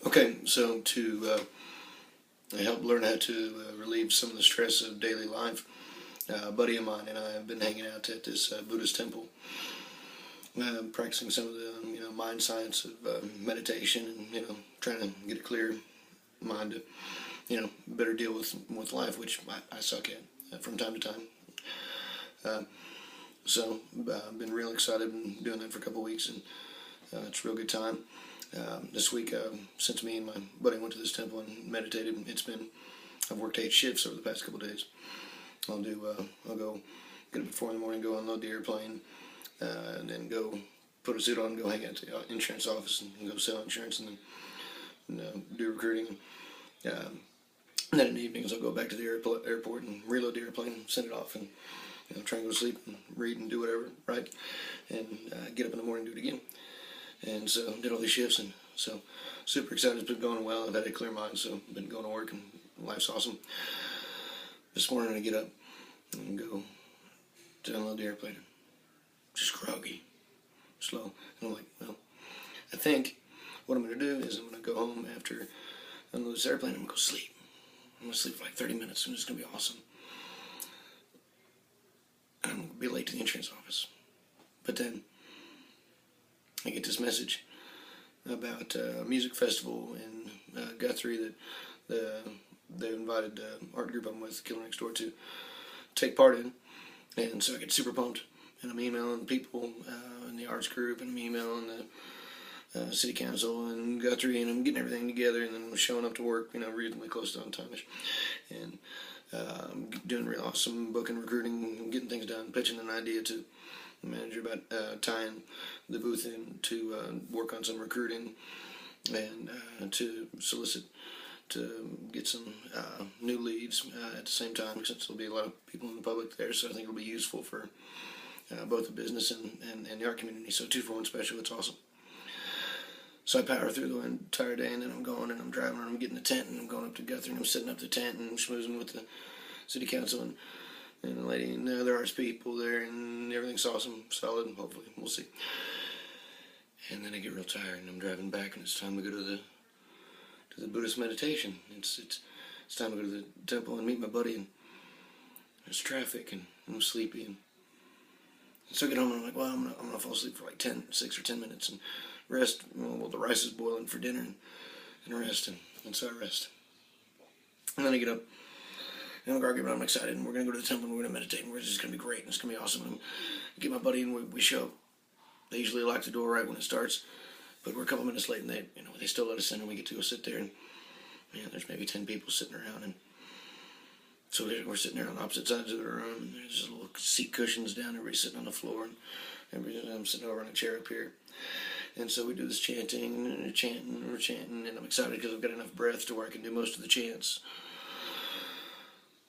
Okay, so to help learn how to relieve some of the stress of daily life, a buddy of mine and I have been hanging out at this Buddhist temple, practicing some of the mind science of meditation, and trying to get a clear mind to better deal with life, which I suck at from time to time. So I've been real excited and doing that for a couple of weeks, and it's a real good time. This week, since me and my buddy went to this temple and meditated, I've worked 8 shifts over the past couple of days. I'll go get up at 4 in the morning, go unload the airplane, and then go put a suit on, go hang out at the insurance office and go sell insurance, and then do recruiting. And then in the evenings, I'll go back to the airport and reload the airplane, send it off, and try and go to sleep and read and do whatever, right? And get up in the morning and do it again. And so did all these shifts, and so super excited. It's been going well. I've had a clear mind, so I've been going to work, and life's awesome. This morning I get up and go to unload the airplane. Just groggy, slow. And I'm like, well, I think what I'm going to do is I'm going to go home after I unload this airplane. I'm going to go sleep. I'm going to sleep for like 30 minutes, and it's going to be awesome. I'm going to be late to the insurance office. But then I get this message about a music festival in Guthrie that they invited art group I'm with, Killer Next Door, to take part in. And so I get super pumped, and I'm emailing people in the arts group, and I'm emailing the city council and Guthrie, and I'm getting everything together, and then I'm showing up to work, reasonably close to on time-ish. And I'm doing real awesome booking, recruiting, getting things done, pitching an idea to the manager about tying the booth in to work on some recruiting and to solicit to get some new leads at the same time, since there'll be a lot of people in the public there. So I think it'll be useful for both the business and the art community. So 2-for-1 special, it's awesome. So I power through the entire day, and then I'm going and I'm driving around, I'm getting the tent, and I'm going up to Guthrie, and I'm setting up the tent and schmoozing with the city council and the lady and the other arts people there, and everything's awesome, solid, and hopefully we'll see. And then I get real tired, and I'm driving back, and it's time to go to the Buddhist meditation. It's time to go to the temple and meet my buddy, and there's traffic, and I'm sleepy, and so I get home, and I'm like, well, I'm gonna fall asleep for like 6 or 10 minutes and rest. Well, the rice is boiling for dinner, and rest, and so I rest. And then I get up, and I'm groggy, but I'm excited, and we're going to go to the temple, and we're going to meditate, and it's just going to be great, and it's going to be awesome. And I get my buddy, and we show up. They usually lock the door right when it starts, but we're a couple minutes late, and they still let us in, and we get to go sit there, and there's maybe 10 people sitting around, and so we're sitting there on opposite sides of the room, and there's just little seat cushions down, everybody's sitting on the floor, and I'm sitting over on a chair up here. And so we do this chanting, and we're chanting, and I'm excited because I've got enough breath to where I can do most of the chants,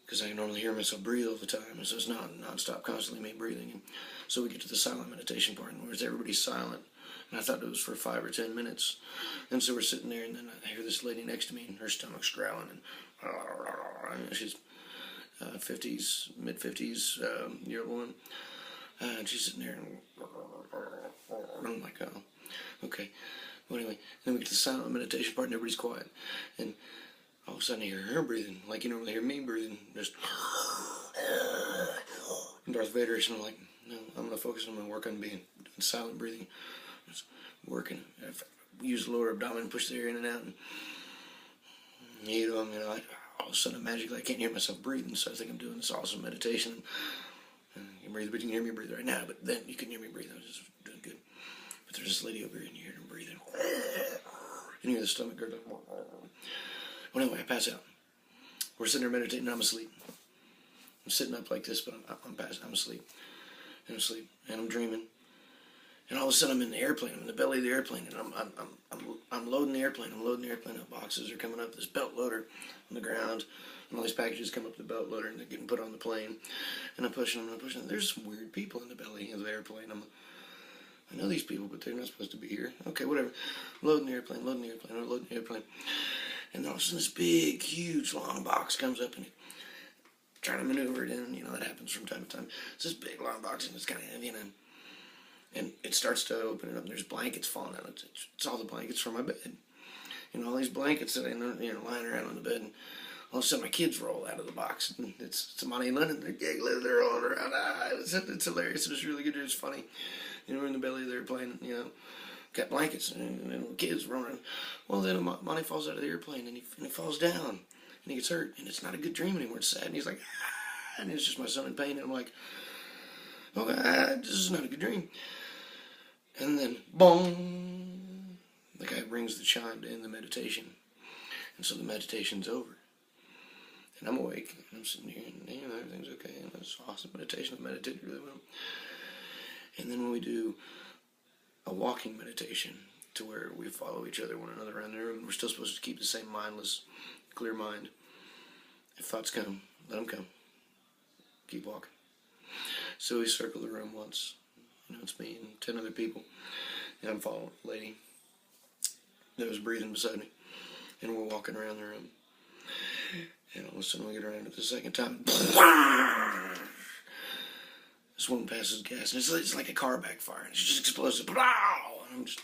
because I can normally hear myself breathe all the time, and so it's not non-stop, constantly me breathing. And so we get to the silent meditation part, where everybody's silent, and I thought it was for 5 or 10 minutes. And so we're sitting there, and then I hear this lady next to me, and her stomach's growling, and she's mid-50s year old woman, and she's sitting there, and I'm like, oh, okay. Well, anyway, then we get to the silent meditation part, and everybody's quiet, and all of a sudden I hear her breathing, like you normally hear me breathing, just Darth Vader-ish, and I'm like, no, I'm going to focus on my work on doing silent breathing, just working. I use the lower abdomen, push the air in and out, and all of a sudden magically I can't hear myself breathing, so I think I'm doing this awesome meditation. You can breathe, but you can hear me breathe right now, but then you can hear me breathe. I was just doing good. But there's this lady over here, and you hear her breathing. And you hear the stomach gurgling. Well, anyway, I pass out. We're sitting there meditating, and I'm asleep. I'm sitting up like this, but I'm asleep. And I'm asleep, and I'm dreaming. And all of a sudden, I'm in the airplane. I'm in the belly of the airplane, and I'm loading the airplane. I'm loading the airplane up. Boxes are coming up. This belt loader on the ground, and all these packages come up the belt loader, and they're getting put on the plane. And I'm pushing them, and I'm pushing them. There's some weird people in the belly of the airplane. I know these people, but they're not supposed to be here. Okay, whatever. Loading the airplane, loading the airplane. And all of a sudden, this big, huge, long box comes up, and trying to maneuver it in. That happens from time to time. It's this big, long box, and it's kind of heavy, and it starts to open it up, and there's blankets falling out. It's all the blankets from my bed. all these blankets that lying around on the bed, and all of a sudden my kids roll out of the box, and it's Monty and Lennon. They're giggling, they're rolling around. It's hilarious. It was really good. It was funny. We're in the belly. They're playing. Got blankets and kids running. Well, then Monty falls out of the airplane and he falls down and he gets hurt, and it's not a good dream anymore. It's sad, and he's like, ah, and it's just my son in pain, and I'm like, okay, this is not a good dream. And then, boom, the guy rings the chime to end the meditation. And so the meditation's over. And I'm awake, and I'm sitting here, and everything's okay, and it's awesome meditation. I meditated really well. And then when we do a walking meditation, to where we follow each other, one another around the room, we're still supposed to keep the same mindless, clear mind. If thoughts come, let them come. Keep walking. So we circle the room once. It's me and 10 other people. And I'm following a lady that was breathing beside me. And we're walking around the room. And all of a sudden we get around it the second time. This woman passes gas. And it's like a car backfire. And she just explodes. And I'm just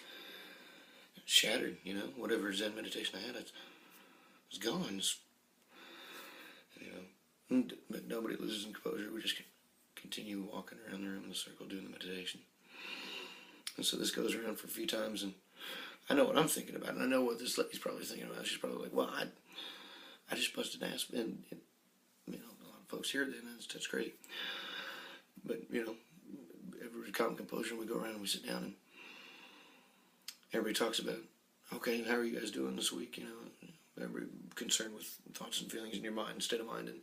shattered, Whatever Zen meditation I had, it was gone. But nobody loses composure. We just continue walking around the room in a circle doing the meditation. And so this goes around for a few times, and I know what I'm thinking about, and I know what this lady's probably thinking about. She's probably like, well, I just busted ass, and a lot of folks hear that, and that's great. But, every calm composure, we go around and we sit down, and everybody talks about, okay, how are you guys doing this week? Everybody concerned with thoughts and feelings in your mind, state of mind. And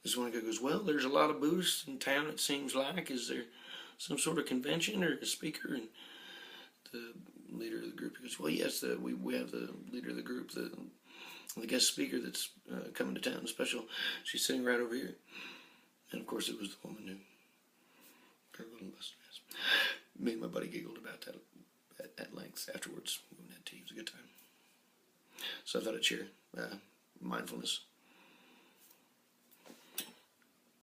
this one guy goes, well, there's a lot of Buddhists in town, it seems like. Is there some sort of convention or a speaker? And the leader of the group goes, well, yes, we have the leader of the group, the guest speaker that's coming to town special. She's sitting right over here. And, of course, it was the woman who little busted ass. Me and my buddy giggled about that at length afterwards. We went and had tea. It was a good time. So I thought I'd share mindfulness